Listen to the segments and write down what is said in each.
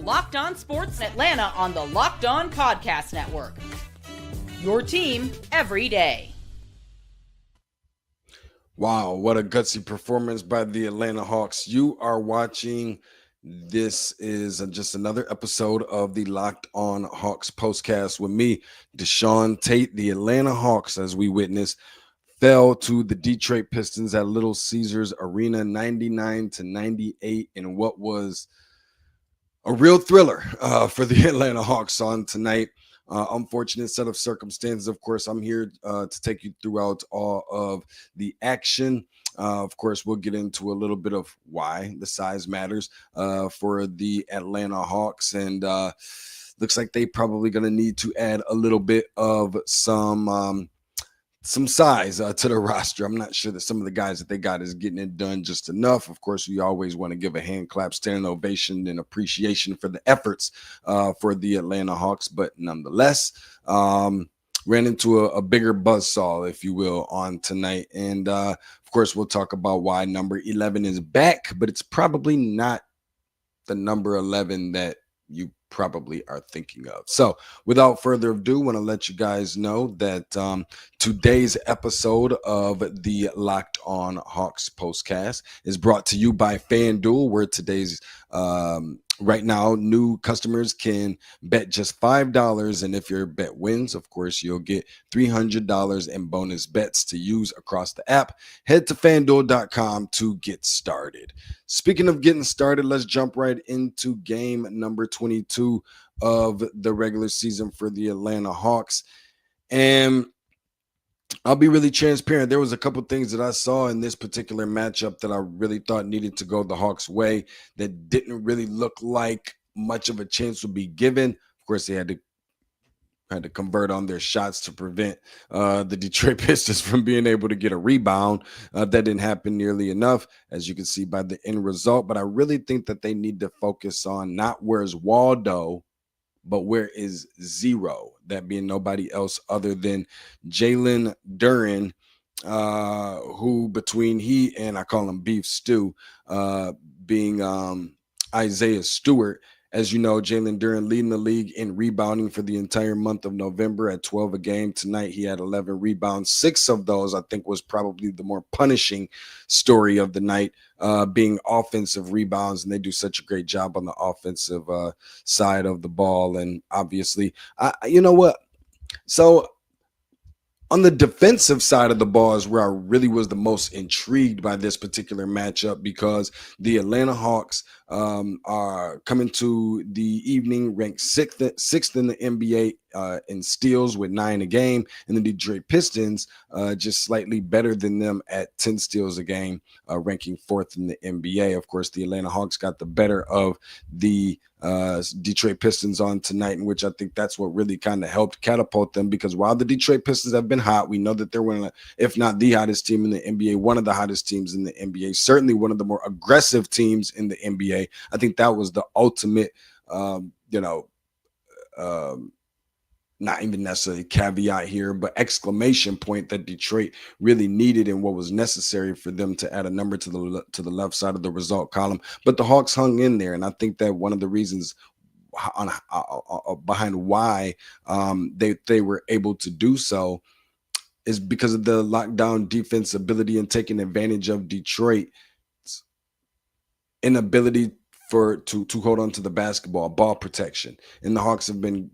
Locked On Sports Atlanta on the Locked On Podcast Network. Your team every day. Wow, what a gutsy performance by the Atlanta Hawks. You are watching, this is just another episode of the Locked On Hawks postcast with me, DeShaun Tate. The Atlanta Hawks, as we witnessed, fell to the Detroit Pistons at Little Caesars Arena 99-98 in what was a real thriller for the Atlanta Hawks on tonight. Unfortunate set of circumstances. Of course, I'm here to take you throughout all of the action. Of course, we'll get into a little bit of why the size matters for the Atlanta Hawks. And looks like they probably going to need to add a little bit of some size to the roster. I'm not sure that some of the guys that they got is getting it done just enough. Of course, we always want to give a hand clap, standing ovation, and appreciation for the efforts for the Atlanta Hawks. But nonetheless, ran into a bigger buzzsaw, if you will, on tonight. And of course, we'll talk about why number 11 is back, but it's probably not the number 11 that you probably are thinking of. So without further ado, want to let you guys know that today's episode of the Locked On Hawks postcast is brought to you by FanDuel, where today's right now new customers can bet just $5, and if your bet wins, of course, you'll get $300 in bonus bets to use across the app. Head to FanDuel.com to get started. Speaking of getting started, let's jump right into game number 22 of the regular season for the Atlanta Hawks. And I'll be really transparent. There was a couple things that I saw in this particular matchup that I really thought needed to go the Hawks' way that didn't really look like much of a chance would be given. Of course, they had to convert on their shots to prevent the Detroit Pistons from being able to get a rebound. That didn't happen nearly enough, as you can see by the end result. But I really think that they need to focus on not where's Waldo, but where is Zero, that being nobody else other than Jalen Duren, who between he and I call him Beef Stew, being Isaiah Stewart. As you know, Jalen Duren leading the league in rebounding for the entire month of November at 12 a game. Tonight, he had 11 rebounds. 6 of those, I think, was probably the more punishing story of the night, being offensive rebounds. And they do such a great job on the offensive side of the ball. And obviously, you know what? So on the defensive side of the ball is where I really was the most intrigued by this particular matchup, because the Atlanta Hawks are coming to the evening ranked sixth in the NBA in steals with 9 a game, and the Detroit Pistons just slightly better than them at 10 steals a game, ranking 4th in the NBA. Of course, the Atlanta Hawks got the better of the Detroit Pistons on tonight, in which I think that's what really kind of helped catapult them, because while the Detroit Pistons have been hot, we know that they're one of, if not the hottest team in the NBA, one of the hottest teams in the NBA, certainly one of the more aggressive teams in the NBA. I think that was the ultimate, not even necessarily caveat here, but exclamation point that Detroit really needed and what was necessary for them to add a number to the left side of the result column. But the Hawks hung in there, and I think that one of the reasons behind why they were able to do so is because of the lockdown defense ability and taking advantage of Detroit's inability to hold on to the basketball, ball protection. And the Hawks have been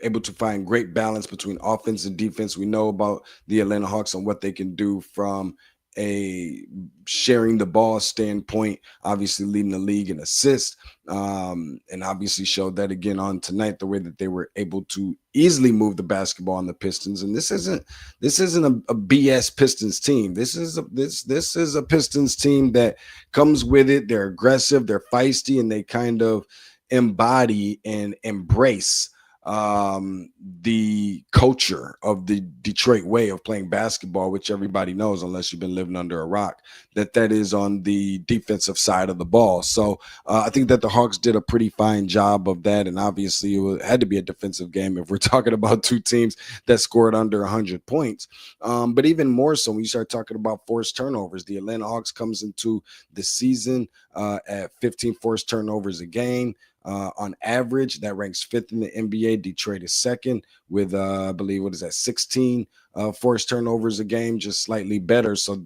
able to find great balance between offense and defense. We know about the Atlanta Hawks and what they can do from a sharing the ball standpoint, obviously leading the league in assists, and obviously showed that again on tonight, the way that they were able to easily move the basketball on the Pistons. And this isn't a BS Pistons team. This is a Pistons team that comes with it. They're aggressive, they're feisty, and they kind of embody and embrace the culture of the Detroit way of playing basketball, which everybody knows, unless you've been living under a rock, that is on the defensive side of the ball. So I think that the Hawks did a pretty fine job of that, and obviously it had to be a defensive game if we're talking about two teams that scored under 100 points. But even more so when you start talking about forced turnovers, the Atlanta Hawks comes into the season at 15 forced turnovers a game. on average. That ranks 5th in the NBA. Detroit is 2nd with, I believe, 16 forced turnovers a game, just slightly better. So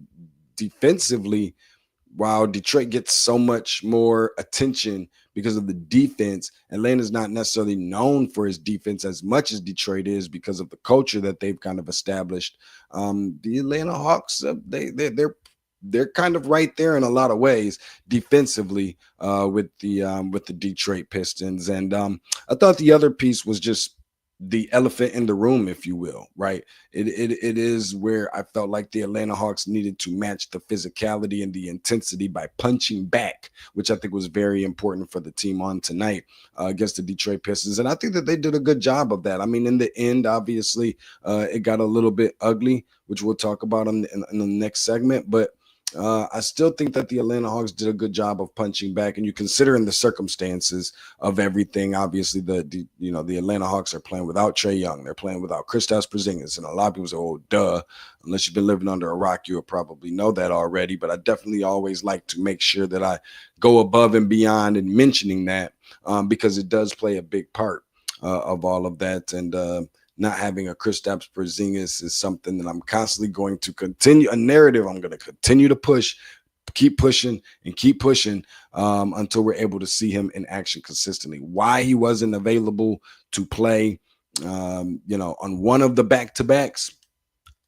defensively, while Detroit gets so much more attention because of the defense, Atlanta's not necessarily known for his defense as much as Detroit is because of the culture that they've kind of established. The Atlanta Hawks, they're kind of right there in a lot of ways defensively with the Detroit Pistons. And I thought the other piece was just the elephant in the room, if you will, right? It is where I felt like the Atlanta Hawks needed to match the physicality and the intensity by punching back, which I think was very important for the team on tonight against the Detroit Pistons. And I think that they did a good job of that. I mean, in the end, obviously, it got a little bit ugly, which we'll talk about in the next segment. But I still think that the Atlanta Hawks did a good job of punching back, and you consider in the circumstances of everything. Obviously, the Atlanta Hawks are playing without Trae Young, they're playing without Kristaps Porzingis, and a lot of people say, "Oh, duh." Unless you've been living under a rock, you'll probably know that already. But I definitely always like to make sure that I go above and beyond in mentioning that because it does play a big part of all of that. And not having a Kristaps Porzingis is something that I'm constantly going to continue, a narrative I'm going to continue to push, keep pushing until we're able to see him in action consistently. Why he wasn't available to play, on one of the back-to-backs,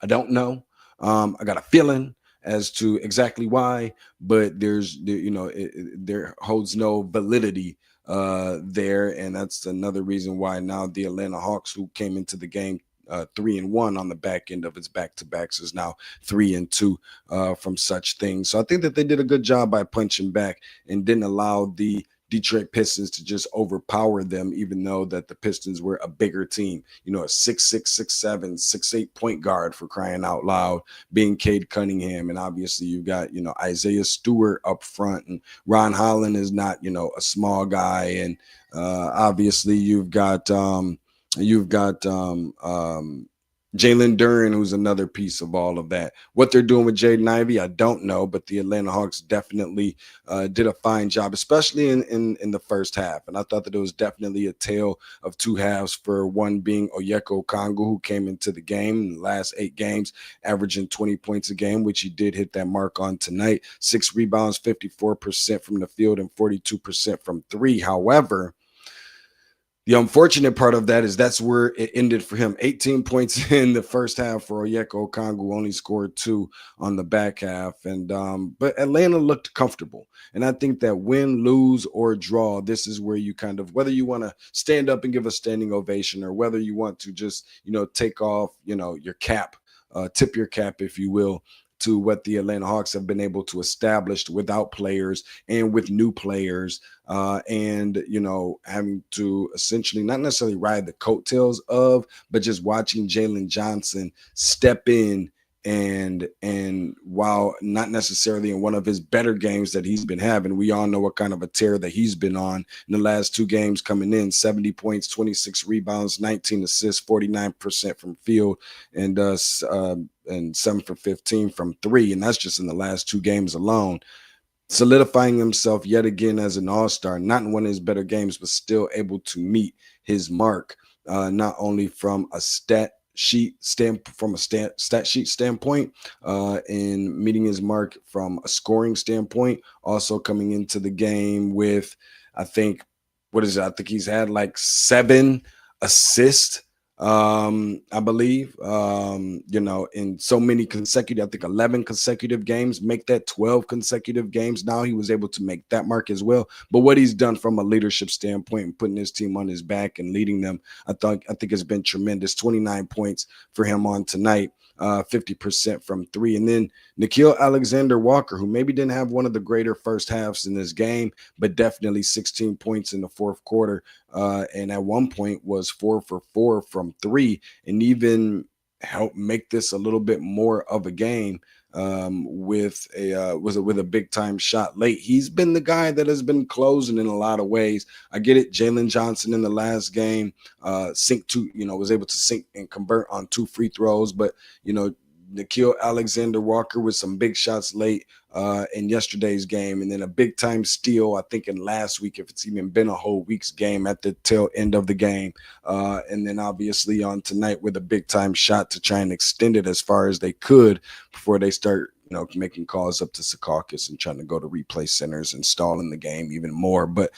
I don't know. I got a feeling as to exactly why, but there holds no validity there, and that's another reason why now the Atlanta Hawks, who came into the game 3-1 on the back end of its back-to-backs, is now 3-2 from such things. So I think that they did a good job by punching back and didn't allow the Detroit Pistons to just overpower them, even though that the Pistons were a bigger team. A 6'6", 6'7", 6'8" point guard, for crying out loud, being Cade Cunningham. And obviously you've got, Isaiah Stewart up front, and Ron Holland is not, a small guy. And obviously you've got Jalen Duren, who's another piece of all of that. What they're doing with Jaden Ivey, I don't know, but the Atlanta Hawks definitely did a fine job, especially in the first half. And I thought that it was definitely a tale of two halves, for one being Onyeka Okongwu, who came into the game in the last 8 games, averaging 20 points a game, which he did hit that mark on tonight. 6 rebounds, 54% from the field, and 42% from 3. However, the unfortunate part of that is that's where it ended for him. 18 points in the first half for Onyeka Okongwu, only scored 2 on the back half. And but Atlanta looked comfortable. And I think that win, lose, or draw, this is where you kind of, whether you want to stand up and give a standing ovation, or whether you want to just, take off, your cap, tip your cap, if you will, to what the Atlanta Hawks have been able to establish without players and with new players, and having to essentially not necessarily ride the coattails of, but just watching Jalen Johnson step in and while not necessarily in one of his better games that he's been having, we all know what kind of a tear that he's been on in the last 2 games coming in: 70 points, 26 rebounds, 19 assists, 49% from field, and 7 for 15 from 3. And that's just in the last 2 games alone, solidifying himself yet again as an all-star, not in one of his better games, but still able to meet his mark, not only from a stat sheet standpoint, and meeting his mark from a scoring standpoint, also coming into the game with, I think he's had like 7 assists, I believe, in so many consecutive, I think 11 consecutive games, make that 12 consecutive games. Now he was able to make that mark as well. But what he's done from a leadership standpoint and putting his team on his back and leading them, I think has been tremendous. 29 points for him on tonight. 50% from 3. And then Nickeil Alexander-Walker, who maybe didn't have one of the greater first halves in this game, but definitely 16 points in the fourth quarter. And at one point was 4 for 4 from 3, and even helped make this a little bit more of a game with a big time shot late. He's been the guy that has been closing in a lot of ways. I get it. Jalen Johnson in the last game was able to sink and convert on 2 free throws, but Nickeil Alexander-Walker with some big shots late in yesterday's game, and then a big time steal, I think, in last week, if it's even been a whole week's game, at the tail end of the game. And then obviously on tonight with a big time shot to try and extend it as far as they could before they start, making calls up to Secaucus and trying to go to replay centers and stalling the game even more. But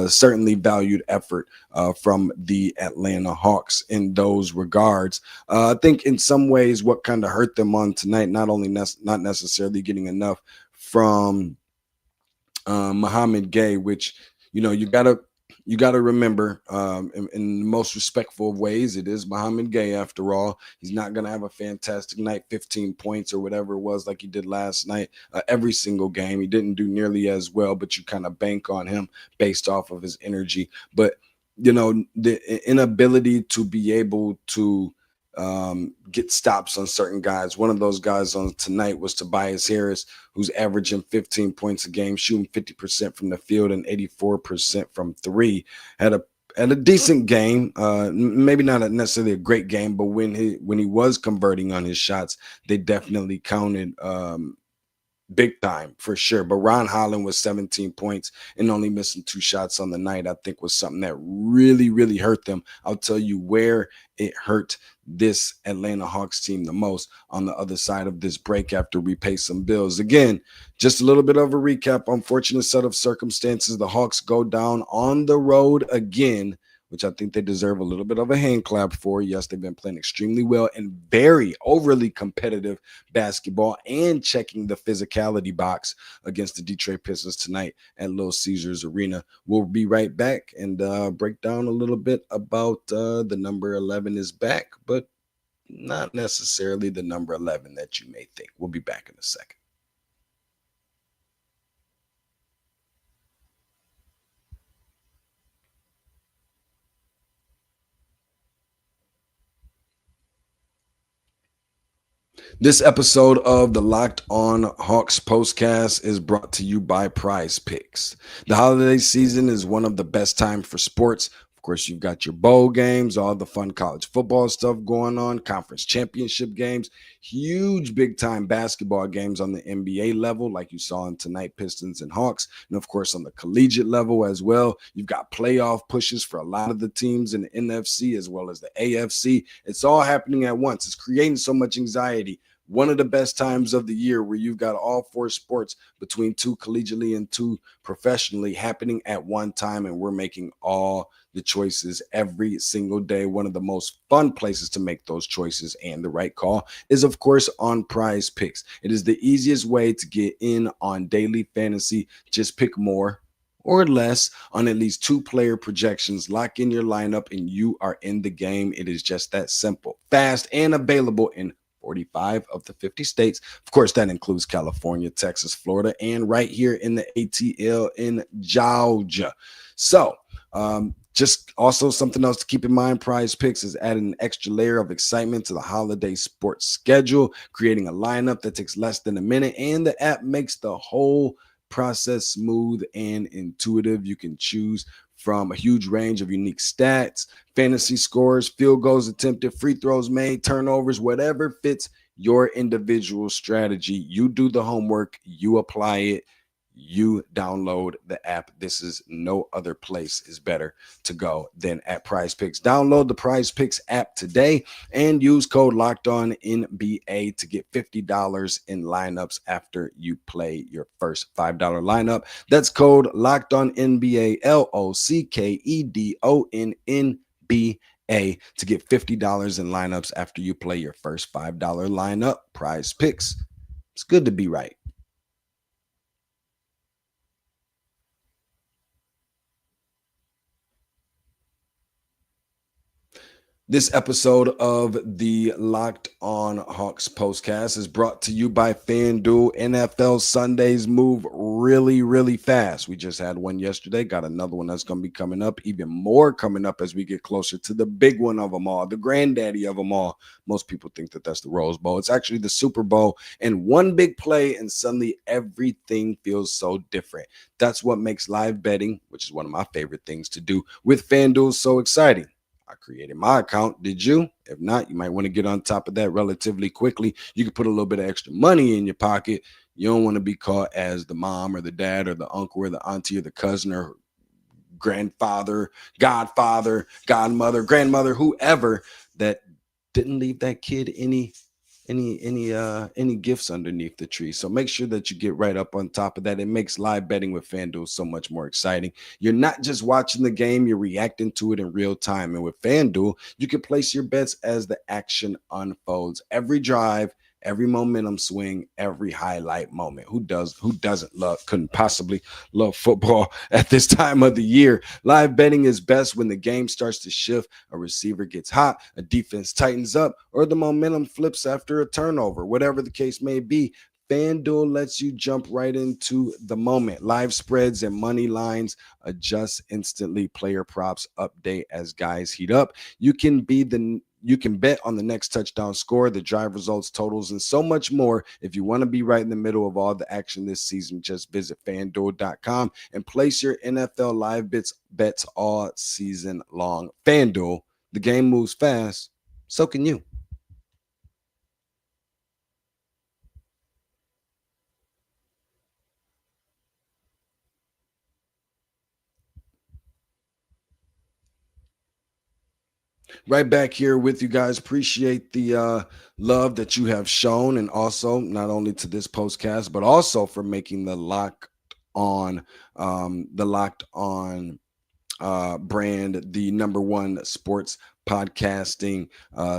certainly valued effort from the Atlanta Hawks in those regards. I think in some ways what kind of hurt them on tonight, not necessarily getting enough from Muhammad Gay, which, you gotta remember, in the most respectful of ways, it is Muhammad Gay after all. He's not gonna have a fantastic night, 15 points or whatever it was like he did last night. Every single game, he didn't do nearly as well, but you kind of bank on him based off of his energy. But the inability to be able to get stops on certain guys. One of those guys on tonight was Tobias Harris, who's averaging 15 points a game, shooting 50% from the field and 84% from three. Had a decent game, maybe not necessarily a great game, but when he was converting on his shots, they definitely counted big time for sure. But Ron Holland was 17 points and only missing 2 shots on the night, I think was something that really, really hurt them. I'll tell you where it hurt this Atlanta Hawks team the most on the other side of this break after we pay some bills. Again, just a little bit of a recap. Unfortunate set of circumstances. The Hawks go down on the road again, which I think they deserve a little bit of a hand clap for. Yes, they've been playing extremely well and very overly competitive basketball and checking the physicality box against the Detroit Pistons tonight at Little Caesars Arena. We'll be right back and break down a little bit about the number 11 is back, but not necessarily the number 11 that you may think. We'll be back in a second. This episode of the Locked On Hawks Postcast is brought to you by Prize Picks. The holiday season is one of the best times for sports. Of course, you've got your bowl games, all the fun college football stuff going on, conference championship games, huge big-time basketball games on the NBA level, like you saw in tonight, Pistons and Hawks, and of course on the collegiate level as well. You've got playoff pushes for a lot of the teams in the NFC as well as the AFC. It's all happening at once. It's creating so much anxiety. One of the best times of the year where you've got all 4 sports between 2 collegiately and 2 professionally happening at one time, and we're making all the choices every single day. One of the most fun places to make those choices and the right call is, of course, on Prize Picks. It is the easiest way to get in on daily fantasy. Just pick more or less on at least 2 player projections, lock in your lineup, and you are in the game. It is just that simple, fast, and available in 45 of the 50 states. Of course, that includes California, Texas, Florida, and right here in the ATL in Georgia. So, just also something else to keep in mind, Prize Picks is adding an extra layer of excitement to the holiday sports schedule, creating a lineup that takes less than a minute, and the app makes the whole process smooth and intuitive. You can choose from a huge range of unique stats, fantasy scores, field goals attempted, free throws made, turnovers, whatever fits your individual strategy. You do the homework, you apply it, you download the app. This is no other place is better to go than at Prize Picks. Download the Prize Picks app today and use code LOCKEDONNBA to get $50 in lineups after you play your first $5 lineup. That's code LOCKEDONNBA, LOCKEDONNBA, to get $50 in lineups after you play your first $5 lineup. Prize Picks. It's good to be right. This episode of the Locked On Hawks Postcast is brought to you by FanDuel. NFL Sundays move really, really fast. We just had one yesterday, got another one that's going to be coming up, even more coming up as we get closer to the big one of them all, the granddaddy of them all. Most people think that that's the Rose Bowl. It's actually the Super Bowl, and one big play, and suddenly everything feels so different. That's what makes live betting, which is one of my favorite things to do with FanDuel, so exciting. I created my account. Did you? If not, you might want to get on top of that relatively quickly. You can put a little bit of extra money in your pocket. You don't want to be caught as the mom or the dad or the uncle or the auntie or the cousin or grandfather, godfather, godmother, grandmother, whoever that didn't leave that kid any gifts underneath the tree. So make sure that you get right up on top of that. It makes live betting with FanDuel so much more exciting. You're not just watching the game, you're reacting to it in real time. And with FanDuel, you can place your bets as the action unfolds. Every drive, every momentum swing, every highlight moment. Who couldn't possibly love football at this time of the year? Live betting is best when the game starts to shift, a receiver gets hot, a defense tightens up, or the momentum flips after a turnover. Whatever the case may be, FanDuel lets you jump right into the moment. Live spreads and money lines adjust instantly. Player props update as guys heat up. You can bet on the next touchdown score, the drive results, totals, and so much more. If you want to be right in the middle of all the action this season, just visit FanDuel.com and place your NFL live bets all season long. FanDuel, the game moves fast, so can you. Right back here with you guys. Appreciate the love that you have shown, and also not only to this postcast, but also for making the Locked On brand the number one sports podcasting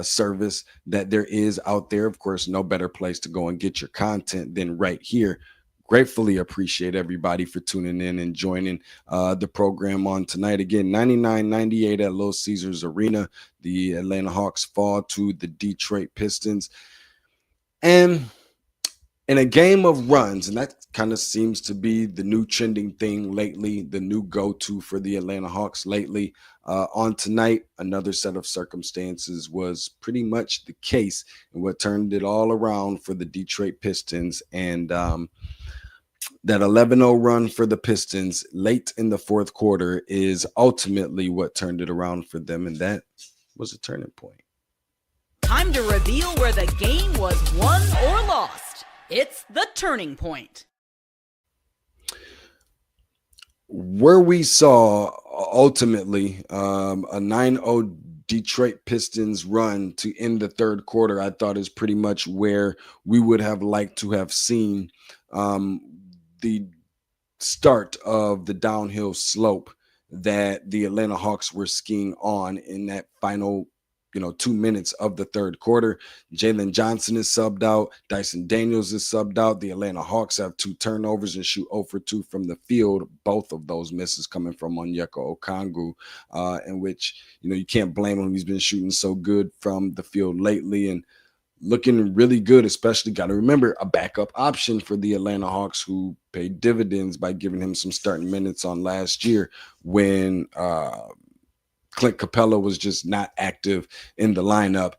service that there is out there. Of course, no better place to go and get your content than right here. Gratefully appreciate everybody for tuning in and joining the program on tonight. Again, 99-98 at Little Caesars Arena. The Atlanta Hawks fall to the Detroit Pistons. And in a game of runs, and that kind of seems to be the new trending thing lately, the new go-to for the Atlanta Hawks lately. On tonight, another set of circumstances was pretty much the case, and what turned it all around for the Detroit Pistons. And that 11-0 run for the Pistons late in the fourth quarter is ultimately what turned it around for them, and that was a turning point. Time to reveal where the game was won or lost. It's the turning point. Where we saw ultimately a 9-0 Detroit Pistons run to end the third quarter, I thought is pretty much where we would have liked to have seen the start of the downhill slope that the Atlanta Hawks were skiing on in that final 2 minutes of the third quarter. Jalen Johnson is subbed out. Dyson Daniels is subbed out. The Atlanta Hawks have 2 turnovers and shoot 0 for 2 from the field. Both of those misses coming from Onyeka Okongwu, in which, you can't blame him. He's been shooting so good from the field lately and looking really good, especially got to remember a backup option for the Atlanta Hawks who paid dividends by giving him some starting minutes on last year when Clint Capella was just not active in the lineup.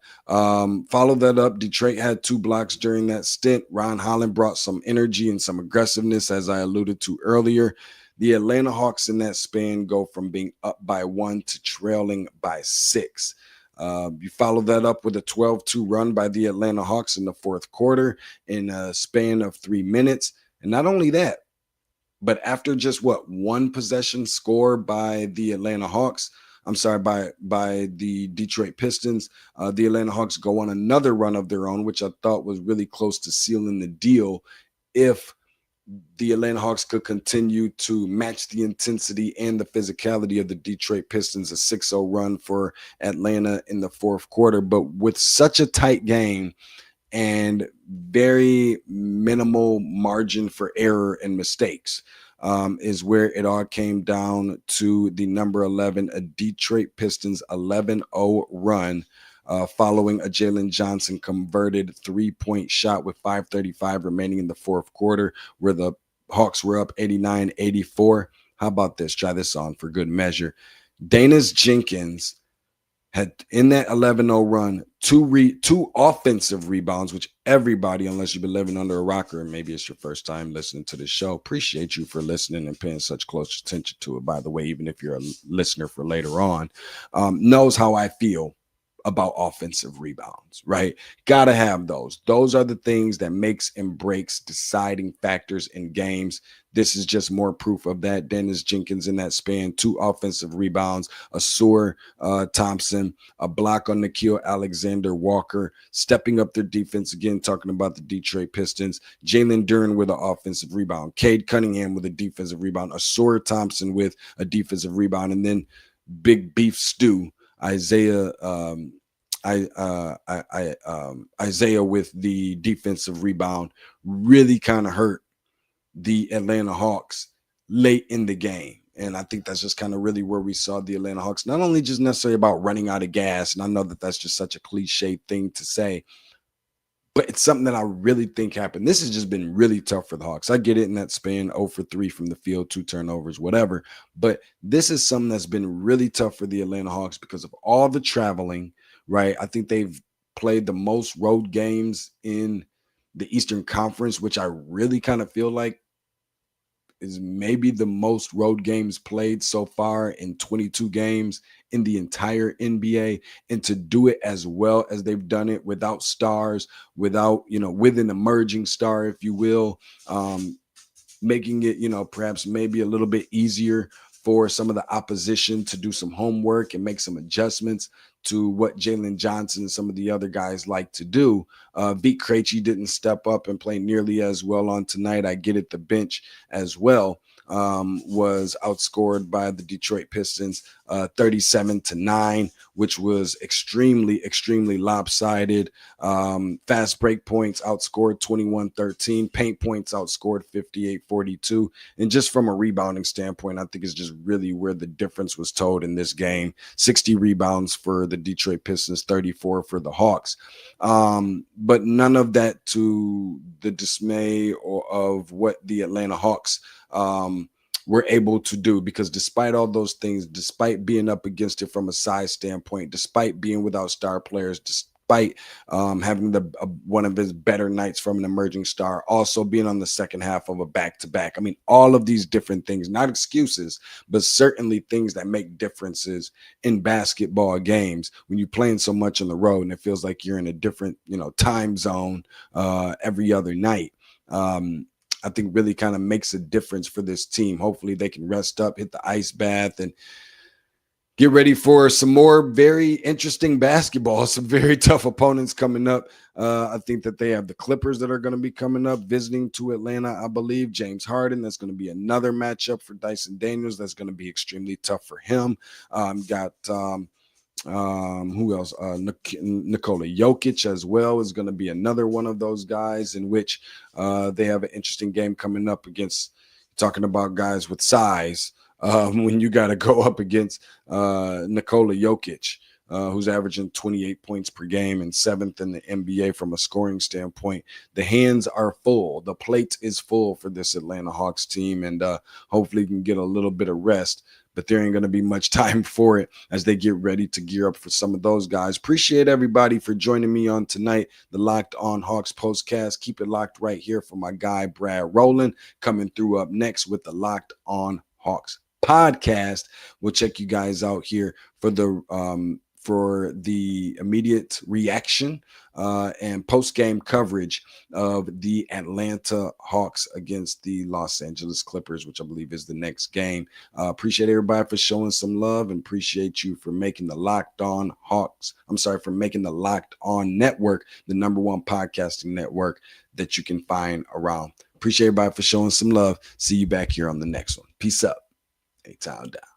Follow that up. Detroit had 2 blocks during that stint. Ron Holland brought some energy and some aggressiveness, as I alluded to earlier. The Atlanta Hawks in that span go from being up by 1 to trailing by 6. You follow that up with a 12-2 run by the Atlanta Hawks in the fourth quarter in a span of 3 minutes. And not only that, but after just one possession score by the Atlanta Hawks, by the Detroit Pistons, the Atlanta Hawks go on another run of their own, which I thought was really close to sealing the deal if the Atlanta Hawks could continue to match the intensity and the physicality of the Detroit Pistons. A 6-0 run for Atlanta in the fourth quarter. But with such a tight game and very minimal margin for error and mistakes, is where it all came down to the number 11, a Detroit Pistons 11-0 run. Following a Jalen Johnson converted 3-point shot with 5:35 remaining in the fourth quarter, where the Hawks were up 89-84. How about this? Try this on for good measure. Danis Jenkins had in that 11-0 run, two offensive rebounds, which everybody, unless you've been living under a rocker and maybe it's your first time listening to the show, appreciate you for listening and paying such close attention to it. By the way, even if you're a listener for later on, knows how I feel about offensive rebounds, right? Gotta have those. Those are the things that makes and breaks deciding factors in games. This is just more proof of that. Dennis Jenkins in that span, 2 offensive rebounds, a Sore Thompson, a block on Nickeil Alexander-Walker, stepping up their defense again, talking about the Detroit Pistons. Jalen Duren with an offensive rebound, Cade Cunningham with a defensive rebound, a Sore Thompson with a defensive rebound, and then Big Beef Stew, Isaiah with the defensive rebound, really kind of hurt the Atlanta Hawks late in the game. And I think that's just kind of really where we saw the Atlanta Hawks, not only just necessarily about running out of gas, and I know that that's just such a cliche thing to say, but it's something that I really think happened. This has just been really tough for the Hawks. I get it in that span, 0 for 3 from the field, 2 turnovers, whatever. But this is something that's been really tough for the Atlanta Hawks because of all the traveling, right? I think they've played the most road games in the Eastern Conference, which I really kind of feel like is maybe the most road games played so far in 22 games in the entire NBA. And to do it as well as they've done it without stars, without, with an emerging star, if you will, making it, perhaps maybe a little bit easier for some of the opposition to do some homework and make some adjustments to what Jalen Johnson and some of the other guys like to do. Vit Krejci didn't step up and play nearly as well on tonight. I get it. The bench as well was outscored by the Detroit Pistons 37-9, which was extremely, extremely lopsided. Fast break points outscored 21-13. Paint points outscored 58-42. And just from a rebounding standpoint, I think it's just really where the difference was told in this game. 60 rebounds for the Detroit Pistons, 34 for the Hawks. But none of that to the dismay of what the Atlanta Hawks were able to do, because despite all those things, despite being up against it from a size standpoint, despite being without star players, despite having one of his better nights from an emerging star, also being on the second half of a back-to-back. I mean, all of these different things, not excuses, but certainly things that make differences in basketball games when you're playing so much on the road and it feels like you're in a different, time zone every other night. I think really kind of makes a difference for this team. Hopefully they can rest up, hit the ice bath, and get ready for some more very interesting basketball, some very tough opponents coming up. I think that they have the Clippers that are going to be coming up, visiting to Atlanta, I believe. James Harden, that's going to be another matchup for Dyson Daniels. That's going to be extremely tough for him. Who else? Nikola Jokic as well is going to be another one of those guys in which they have an interesting game coming up against, talking about guys with size, when you got to go up against Nikola Jokic, who's averaging 28 points per game and 7th in the NBA from a scoring standpoint. The hands are full. The plate is full for this Atlanta Hawks team, and hopefully you can get a little bit of rest. But there ain't going to be much time for it as they get ready to gear up for some of those guys. Appreciate everybody for joining me on tonight, the Locked On Hawks postcast. Keep it locked right here for my guy, Brad Rowland, coming through up next with the Locked On Hawks podcast. We'll check you guys out here for the immediate reaction and post-game coverage of the Atlanta Hawks against the Los Angeles Clippers, which I believe is the next game. Appreciate everybody for showing some love, and appreciate you for making the Locked On Hawks, for making the Locked On Network the #1 podcasting network that you can find around. Appreciate everybody for showing some love. See you back here on the next one. Peace up. A-Town down.